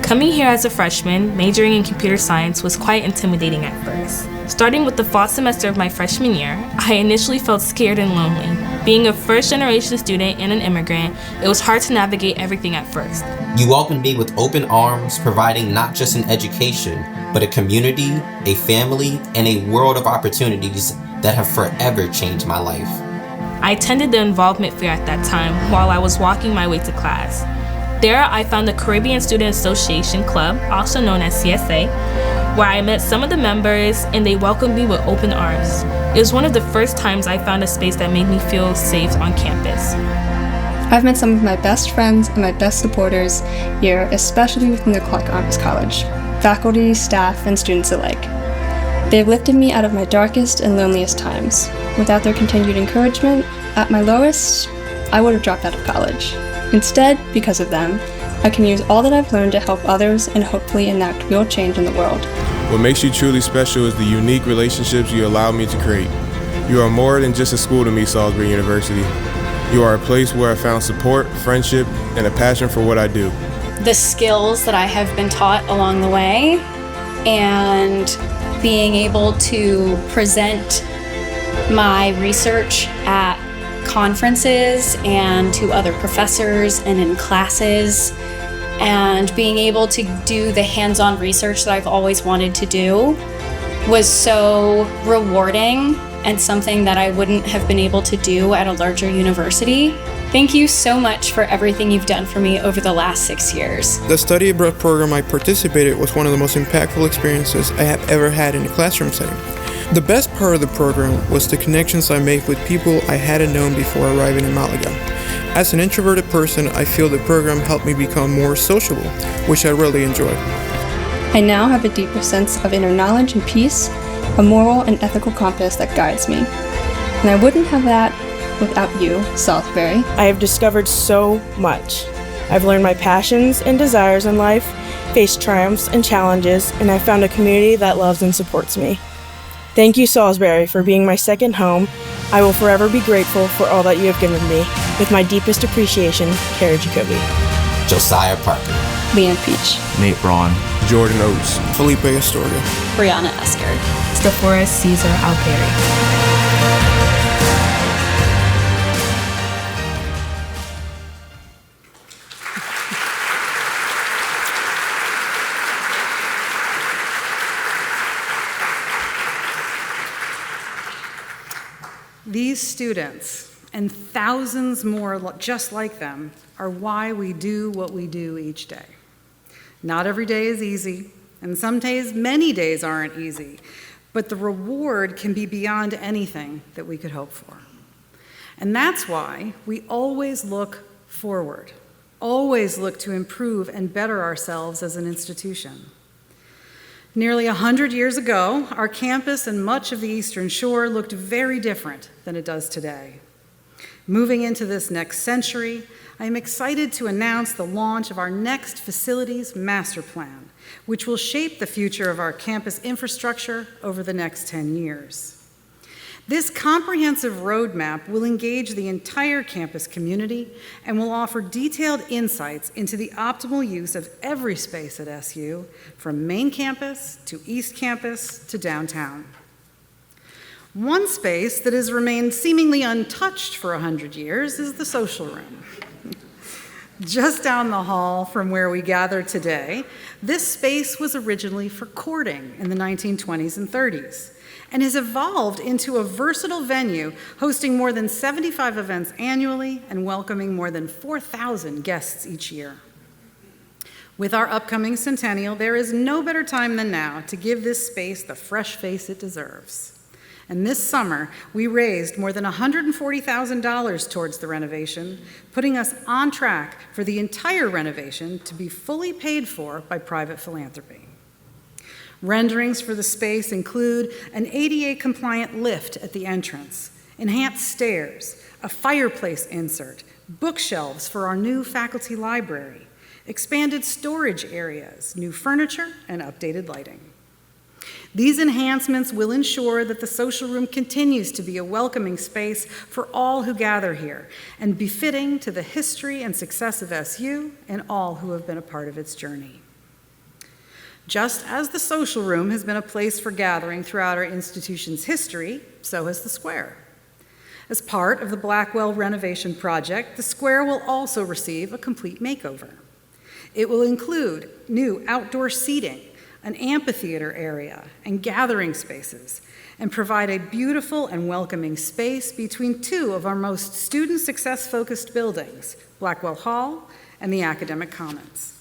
Coming here as a freshman, majoring in computer science was quite intimidating at first. Starting with the fall semester of my freshman year, I initially felt scared and lonely. Being a first-generation student and an immigrant, it was hard to navigate everything at first. You welcomed me with open arms, providing not just an education, but a community, a family, and a world of opportunities that have forever changed my life. I attended the involvement fair at that time while I was walking my way to class. There, I found the Caribbean Student Association Club, also known as CSA, where I met some of the members and they welcomed me with open arms. It was one of the first times I found a space that made me feel safe on campus. I've met some of my best friends and my best supporters here, especially within the Clark Honors College, faculty, staff, and students alike. They've lifted me out of my darkest and loneliest times. Without their continued encouragement, at my lowest, I would have dropped out of college. Instead, because of them, I can use all that I've learned to help others and hopefully enact real change in the world. What makes you truly special is the unique relationships you allow me to create. You are more than just a school to me, Salisbury University. You are a place where I found support, friendship, and a passion for what I do. The skills that I have been taught along the way and being able to present my research at conferences and to other professors and in classes, and being able to do the hands-on research that I've always wanted to do was so rewarding and something that I wouldn't have been able to do at a larger university. Thank you so much for everything you've done for me over the last 6 years. The study abroad program I participated was one of the most impactful experiences I have ever had in a classroom setting. The best part of the program was the connections I made with people I hadn't known before arriving in Malaga. As an introverted person, I feel the program helped me become more sociable, which I really enjoyed. I now have a deeper sense of inner knowledge and peace, a moral and ethical compass that guides me. And I wouldn't have that without you, Salisbury. I have discovered so much. I've learned my passions and desires in life, faced triumphs and challenges, and I've found a community that loves and supports me. Thank you, Salisbury, for being my second home. I will forever be grateful for all that you have given me. With my deepest appreciation, Carrie Jacoby. Josiah Parker. Leanne Peach. Nate Braun. Jordan Oates. Felipe Astorga. Brianna Esker. Stephora Caesar Alperi. These students and thousands more just like them are why we do what we do each day. Not every day is easy, and some days, many days aren't easy, but the reward can be beyond anything that we could hope for. And that's why we always look forward, always look to improve and better ourselves as an institution. Nearly 100 years ago, our campus and much of the Eastern Shore looked very different than it does today. Moving into this next century, I am excited to announce the launch of our next facilities master plan, which will shape the future of our campus infrastructure over the next 10 years. This comprehensive roadmap will engage the entire campus community and will offer detailed insights into the optimal use of every space at SU, from main campus to East Campus to downtown. One space that has remained seemingly untouched for 100 years is the social room. Just down the hall from where we gather today, this space was originally for courting in the 1920s and 30s. And has evolved into a versatile venue hosting more than 75 events annually and welcoming more than 4,000 guests each year. With our upcoming centennial, there is no better time than now to give this space the fresh face it deserves. And this summer, we raised more than $140,000 towards the renovation, putting us on track for the entire renovation to be fully paid for by private philanthropy. Renderings for the space include an ADA-compliant lift at the entrance, enhanced stairs, a fireplace insert, bookshelves for our new faculty library, expanded storage areas, new furniture, and updated lighting. These enhancements will ensure that the social room continues to be a welcoming space for all who gather here and befitting to the history and success of SU and all who have been a part of its journey. Just as the social room has been a place for gathering throughout our institution's history, so has the square. As part of the Blackwell renovation project, the square will also receive a complete makeover. It will include new outdoor seating, an amphitheater area, and gathering spaces, and provide a beautiful and welcoming space between two of our most student success-focused buildings, Blackwell Hall and the Academic Commons.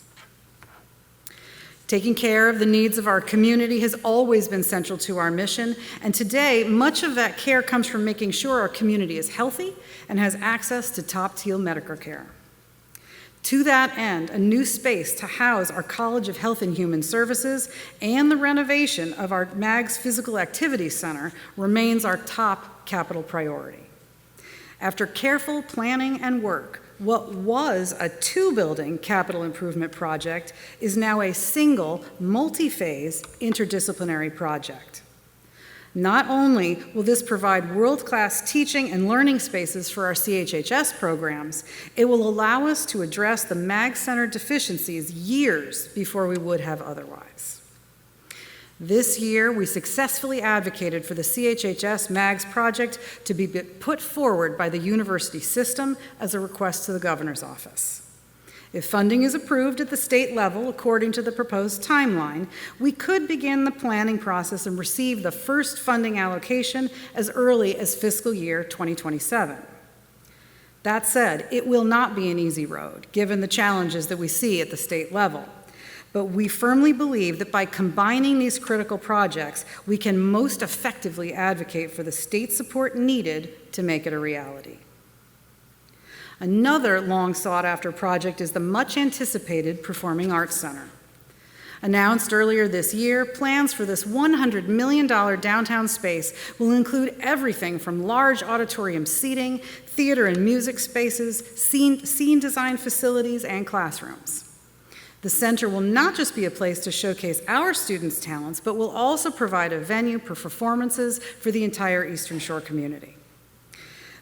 Taking care of the needs of our community has always been central to our mission, and today, much of that care comes from making sure our community is healthy and has access to top-tier medical care. To that end, a new space to house our College of Health and Human Services and the renovation of our MAGS Physical Activity Center remains our top capital priority. After careful planning and work, what was a two-building capital improvement project is now a single, multi-phase, interdisciplinary project. Not only will this provide world-class teaching and learning spaces for our CHHS programs, it will allow us to address the MAG Center deficiencies years before we would have otherwise. This year, we successfully advocated for the CHHS MAGS project to be put forward by the university system as a request to the governor's office. If funding is approved at the state level according to the proposed timeline, we could begin the planning process and receive the first funding allocation as early as fiscal year 2027. That said, it will not be an easy road, given the challenges that we see at the state level. But we firmly believe that by combining these critical projects, we can most effectively advocate for the state support needed to make it a reality. Another long sought-after project is the much-anticipated Performing Arts Center. Announced earlier this year, plans for this $100 million downtown space will include everything from large auditorium seating, theater and music spaces, scene design facilities, and classrooms. The center will not just be a place to showcase our students' talents, but will also provide a venue for performances for the entire Eastern Shore community.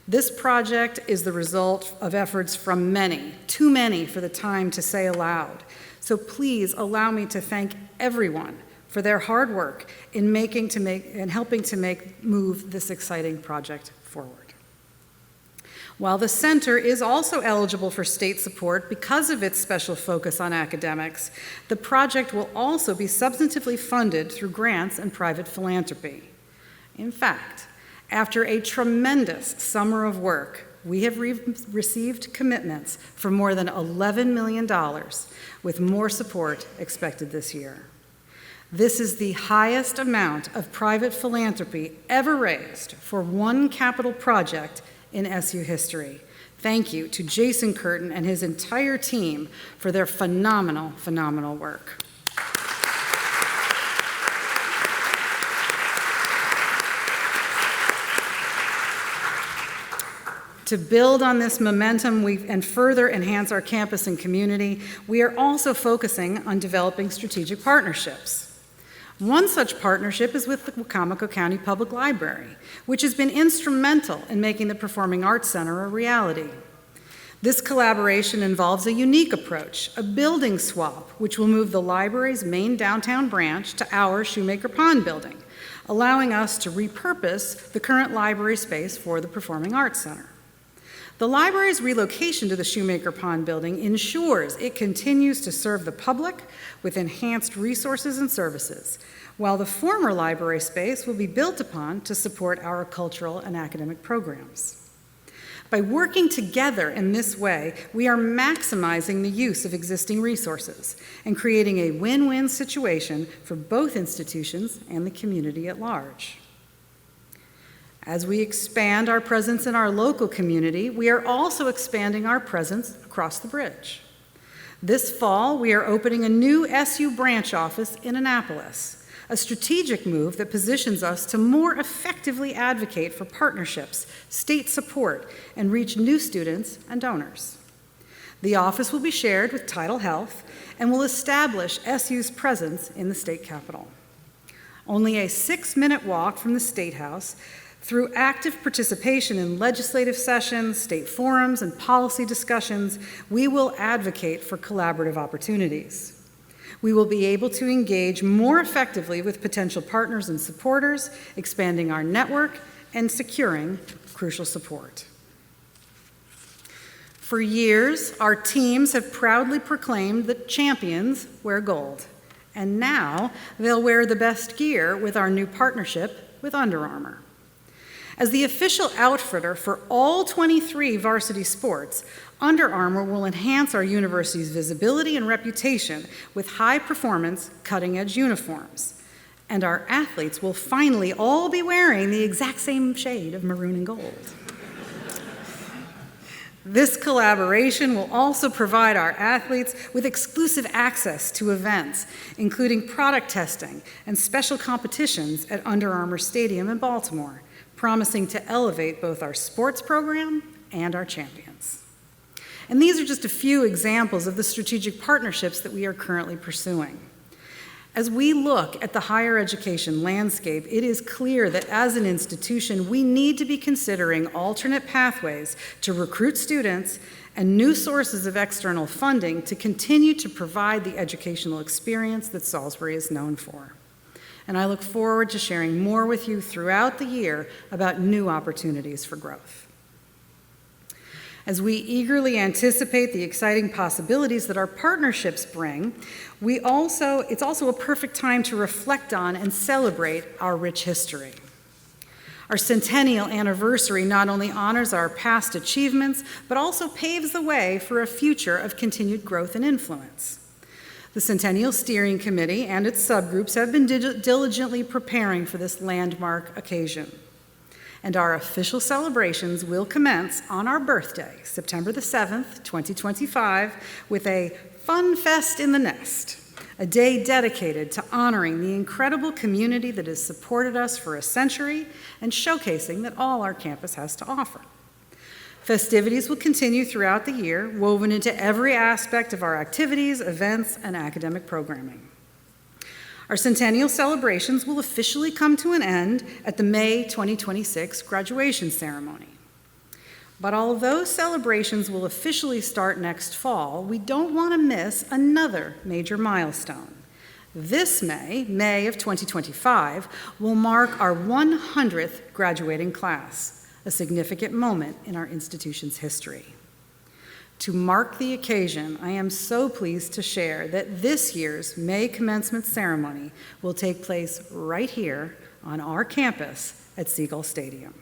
This project is the result of efforts from many, too many for the time to say aloud. So please allow me to thank everyone for their hard work in helping to move this exciting project forward. While the center is also eligible for state support because of its special focus on academics, the project will also be substantively funded through grants and private philanthropy. In fact, after a tremendous summer of work, we have received commitments for more than $11 million, with more support expected this year. This is the highest amount of private philanthropy ever raised for one capital project in SU history. Thank you to Jason Curtin and his entire team for their phenomenal work. To build on this momentum and further enhance our campus and community, we are also focusing on developing strategic partnerships. One such partnership is with the Wacomico County Public Library, which has been instrumental in making the Performing Arts Center a reality. This collaboration involves a unique approach, a building swap, which will move the library's main downtown branch to our Shoemaker Pond building, allowing us to repurpose the current library space for the Performing Arts Center. The library's relocation to the Shoemaker Pond building ensures it continues to serve the public with enhanced resources and services, while the former library space will be built upon to support our cultural and academic programs. By working together in this way, we are maximizing the use of existing resources and creating a win-win situation for both institutions and the community at large. As we expand our presence in our local community, we are also expanding our presence across the bridge. This fall, we are opening a new SU branch office in Annapolis, a strategic move that positions us to more effectively advocate for partnerships, state support, and reach new students and donors. The office will be shared with Tidal Health and will establish SU's presence in the state capitol. Only a 6-minute walk from the State House, through active participation in legislative sessions, state forums, and policy discussions, we will advocate for collaborative opportunities. We will be able to engage more effectively with potential partners and supporters, expanding our network and securing crucial support. For years, our teams have proudly proclaimed that champions wear gold, and now they'll wear the best gear with our new partnership with Under Armour. As the official outfitter for all 23 varsity sports, Under Armour will enhance our university's visibility and reputation with high-performance, cutting-edge uniforms. And our athletes will finally all be wearing the exact same shade of maroon and gold. This collaboration will also provide our athletes with exclusive access to events, including product testing and special competitions at Under Armour Stadium in Baltimore, promising to elevate both our sports program and our champions. And these are just a few examples of the strategic partnerships that we are currently pursuing. As we look at the higher education landscape, it is clear that as an institution, we need to be considering alternate pathways to recruit students and new sources of external funding to continue to provide the educational experience that Salisbury is known for. And I look forward to sharing more with you throughout the year about new opportunities for growth. As we eagerly anticipate the exciting possibilities that our partnerships bring, it's also a perfect time to reflect on and celebrate our rich history. Our centennial anniversary not only honors our past achievements, but also paves the way for a future of continued growth and influence. The Centennial Steering Committee and its subgroups have been diligently preparing for this landmark occasion. And our official celebrations will commence on our birthday, September the 7th, 2025, with a Fun Fest in the Nest, a day dedicated to honoring the incredible community that has supported us for a century and showcasing that all our campus has to offer. Festivities will continue throughout the year, woven into every aspect of our activities, events, and academic programming. Our centennial celebrations will officially come to an end at the May 2026 graduation ceremony. But although celebrations will officially start next fall, we don't want to miss another major milestone. This May of 2025, will mark our 100th graduating class, a significant moment in our institution's history. To mark the occasion, I am so pleased to share that this year's May commencement ceremony will take place right here on our campus at Seagull Stadium.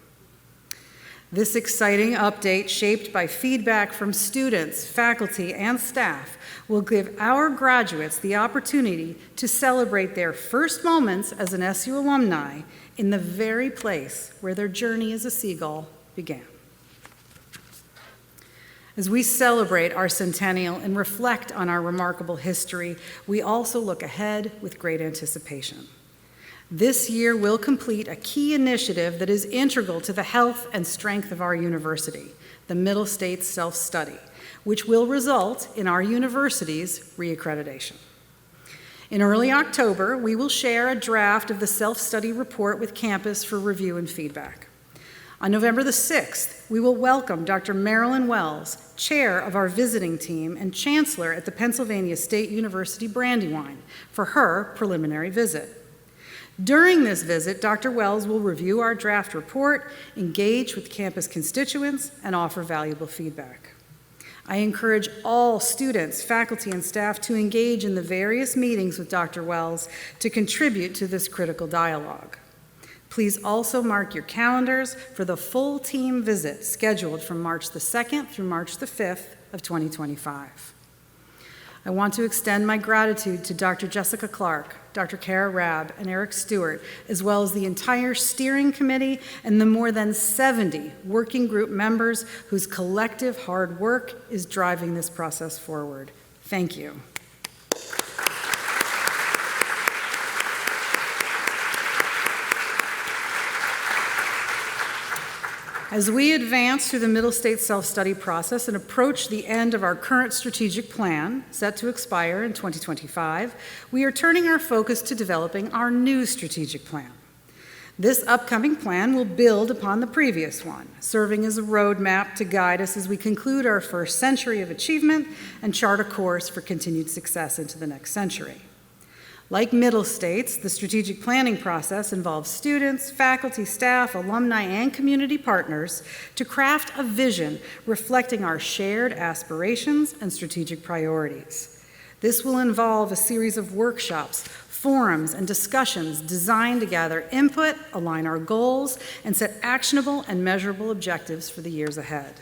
This exciting update, shaped by feedback from students, faculty, and staff, will give our graduates the opportunity to celebrate their first moments as an SU alumni in the very place where their journey as a Seagull began. As we celebrate our centennial and reflect on our remarkable history, we also look ahead with great anticipation. This year will complete a key initiative that is integral to the health and strength of our university, the Middle States Self-Study, which will result in our university's reaccreditation. In early October, we will share a draft of the self-study report with campus for review and feedback. On November the 6th, we will welcome Dr. Marilyn Wells, chair of our visiting team and chancellor at the Pennsylvania State University Brandywine, for her preliminary visit. During this visit, Dr. Wells will review our draft report, engage with campus constituents, and offer valuable feedback. I encourage all students, faculty, and staff to engage in the various meetings with Dr. Wells to contribute to this critical dialogue. Please also mark your calendars for the full team visit scheduled from March the 2nd through March the 5th of 2025. I want to extend my gratitude to Dr. Jessica Clark, Dr. Kara Rabb, and Eric Stewart, as well as the entire steering committee and the more than 70 working group members whose collective hard work is driving this process forward. Thank you. As we advance through the Middle States self-study process and approach the end of our current strategic plan, set to expire in 2025, we are turning our focus to developing our new strategic plan. This upcoming plan will build upon the previous one, serving as a roadmap to guide us as we conclude our first century of achievement and chart a course for continued success into the next century. Like middle states, the strategic planning process involves students, faculty, staff, alumni, and community partners to craft a vision reflecting our shared aspirations and strategic priorities. This will involve a series of workshops, forums, and discussions designed to gather input, align our goals, and set actionable and measurable objectives for the years ahead.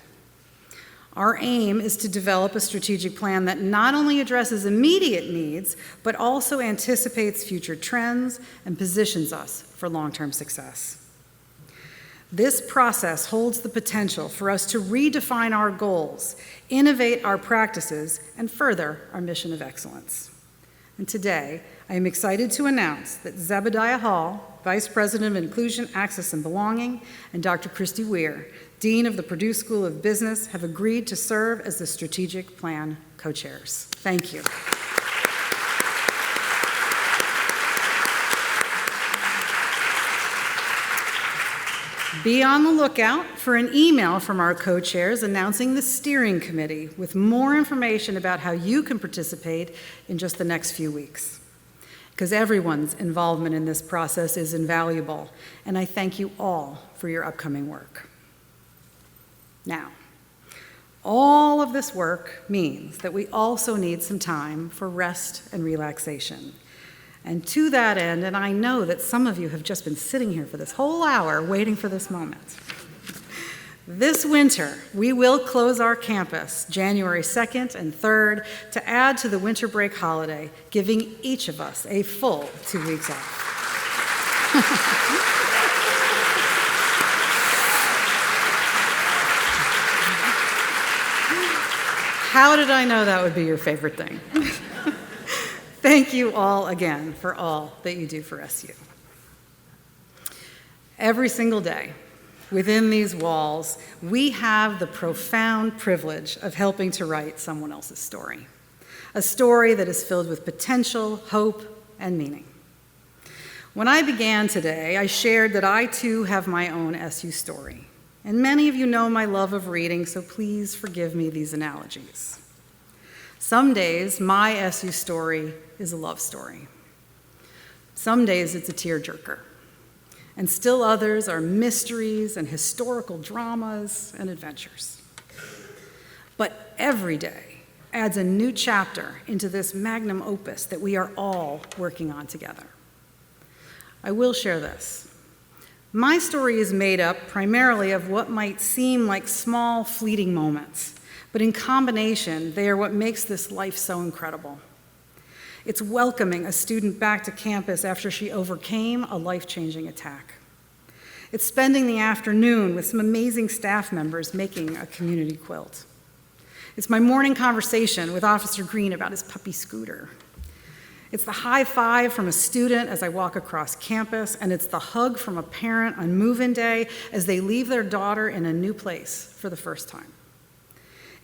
Our aim is to develop a strategic plan that not only addresses immediate needs, but also anticipates future trends and positions us for long-term success. This process holds the potential for us to redefine our goals, innovate our practices, and further our mission of excellence. And today, I am excited to announce that Zebediah Hall, Vice President of Inclusion, Access, and Belonging, and Dr. Christy Weir, Dean of the Purdue School of Business, have agreed to serve as the strategic plan co-chairs. Thank you. Be on the lookout for an email from our co-chairs announcing the steering committee with more information about how you can participate in just the next few weeks. Because everyone's involvement in this process is invaluable, and I thank you all for your upcoming work. Now, all of this work means that we also need some time for rest and relaxation. And to that end, and I know that some of you have just been sitting here for this whole hour waiting for this moment. This winter, we will close our campus January 2nd and 3rd to add to the winter break holiday, giving each of us a full 2 weeks off. How did I know that would be your favorite thing? Thank you all again for all that you do for SU. Every single day, within these walls, we have the profound privilege of helping to write someone else's story. A story that is filled with potential, hope, and meaning. When I began today, I shared that I too have my own SU story. And many of you know my love of reading, so please forgive me these analogies. Some days, my SU story is a love story. Some days, it's a tearjerker. And still others are mysteries and historical dramas and adventures. But every day adds a new chapter into this magnum opus that we are all working on together. I will share this. My story is made up primarily of what might seem like small, fleeting moments, but in combination, they are what makes this life so incredible. It's welcoming a student back to campus after she overcame a life-changing attack. It's spending the afternoon with some amazing staff members making a community quilt. It's my morning conversation with Officer Green about his puppy Scooter. It's the high five from a student as I walk across campus, and it's the hug from a parent on move-in day as they leave their daughter in a new place for the first time.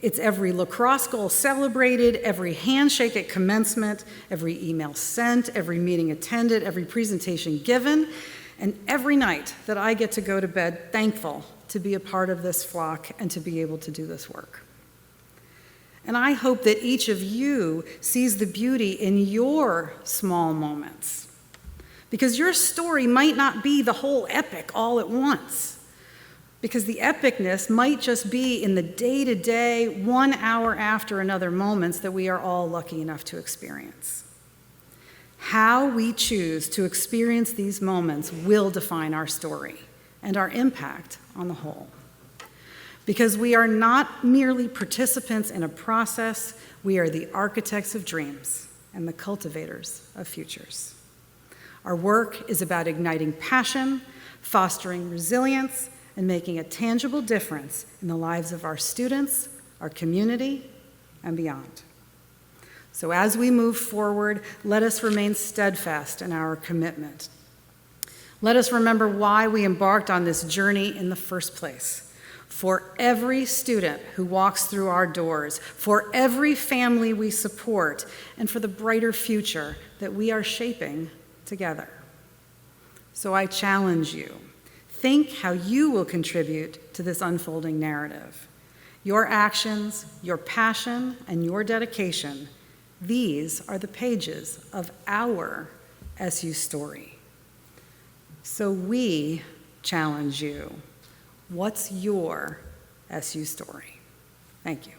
It's every lacrosse goal celebrated, every handshake at commencement, every email sent, every meeting attended, every presentation given, and every night that I get to go to bed thankful to be a part of this flock and to be able to do this work. And I hope that each of you sees the beauty in your small moments, because your story might not be the whole epic all at once, because the epicness might just be in the day-to-day, 1 hour after another moments that we are all lucky enough to experience. How we choose to experience these moments will define our story and our impact on the whole. Because we are not merely participants in a process, we are the architects of dreams and the cultivators of futures. Our work is about igniting passion, fostering resilience, and making a tangible difference in the lives of our students, our community, and beyond. So as we move forward, let us remain steadfast in our commitment. Let us remember why we embarked on this journey in the first place. For every student who walks through our doors, for every family we support, and for the brighter future that we are shaping together. So I challenge you, think how you will contribute to this unfolding narrative. Your actions, your passion, and your dedication These are the pages of our SU story. So we challenge you. What's your SU story? Thank you.